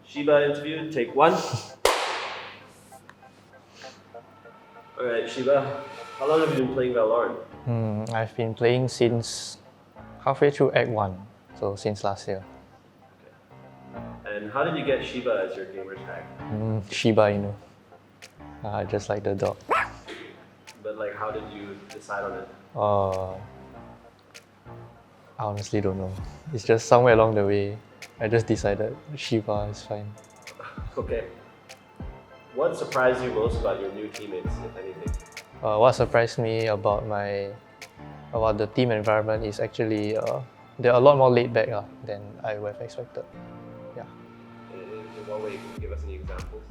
Shiba interview, take one. Alright, Shiba, how long have you been playing Valorant? I've been playing since halfway through Act 1, so since last year. And how did you get Shiba as your gamer tag? Shiba Inu. Just like the dog. But like, how did you decide on it? I honestly don't know. It's just somewhere along the way, I just decided Shiba is fine. Okay. What surprised you most about your new teammates, if anything? What surprised me about the team environment is actually they're a lot more laid back than I would have expected. Yeah. In what way? Can you give us any examples?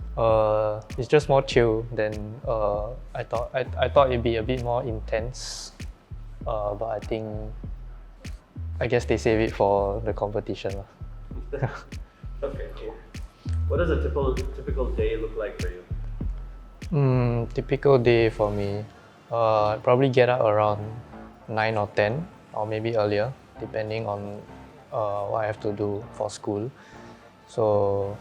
It's just more chill than I thought. I thought it'd be a bit more intense, but I guess they save it for the competition. Okay, cool. What does a typical day look like for you? Typical day for me, I'd probably get up around 9 or 10, or maybe earlier, depending on what I have to do for school. So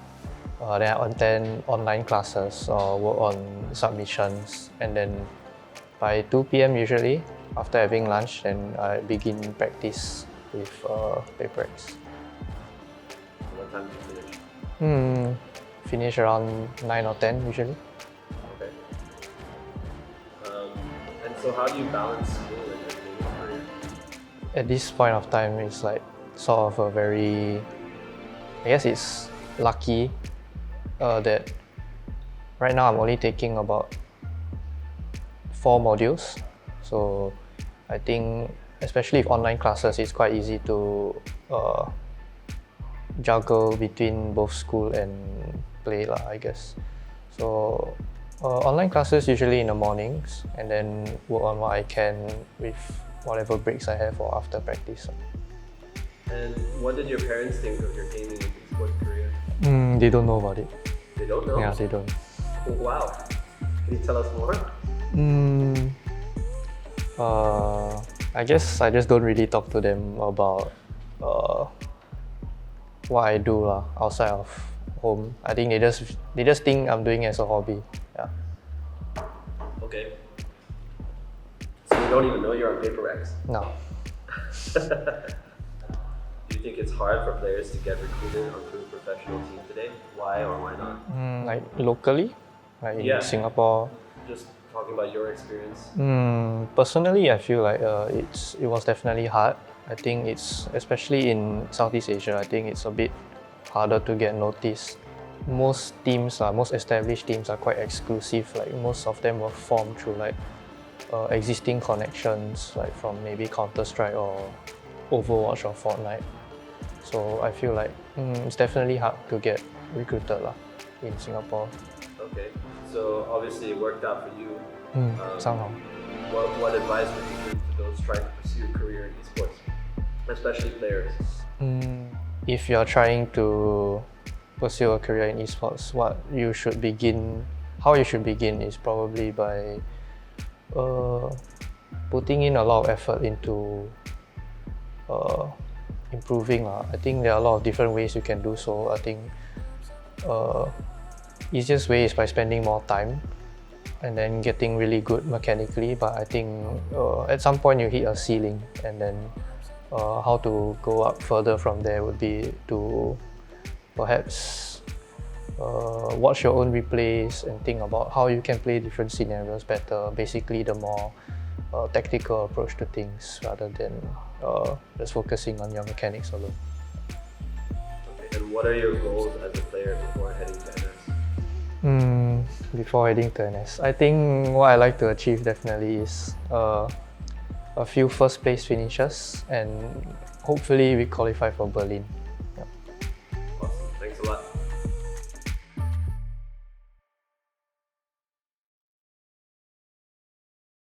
then I attend online classes or work on submissions, and then by 2 p.m. usually, after having lunch, then I begin practice with Paper Rex. What time do you finish? Finish around 9 or 10 usually. Okay. And so how do you balance school and your gaming career? At this point of time, it's like sort of a very, I guess it's lucky that right now I'm only taking about 4 modules. So I think, especially with online classes, it's quite easy to juggle between both school and play, I guess. So online classes usually in the mornings, and then work on what I can with whatever breaks I have or after practice. And what did your parents think of your gaming and esports career? They don't know about it. They don't know? Yeah, they don't. Oh, wow. Can you tell us more? I guess I just don't really talk to them about what I do outside of home. I think they just think I'm doing it as a hobby. Yeah. Okay. So you don't even know you're on Paper Rex? No. Do you think it's hard for players to get recruited onto a professional team today? Why or why not? Like locally, like in Singapore. Just talking about your experience. Personally, I feel like it was definitely hard. I think it's, especially in Southeast Asia, I think it's a bit harder to get noticed. Most teams, most established teams are quite exclusive. Like most of them were formed through like existing connections, like from maybe Counter-Strike or Overwatch or Fortnite. So I feel like it's definitely hard to get recruited in Singapore. Okay, so obviously it worked out for you. Somehow. What advice would you give to those trying to pursue a career in esports, especially players? If you're trying to pursue a career in esports, how you should begin is probably by putting in a lot of effort into improving. I think there are a lot of different ways you can do so. I think easiest way is by spending more time and then getting really good mechanically, but I think at some point you hit a ceiling, and then how to go up further from there would be to perhaps watch your own replays and think about how you can play different scenarios better. Basically, the more tactical approach to things rather than just focusing on your mechanics alone. Okay, and what are your goals as a player before heading to NS? Before heading to NS, I think what I like to achieve definitely is a few first place finishes, and hopefully we qualify for Berlin.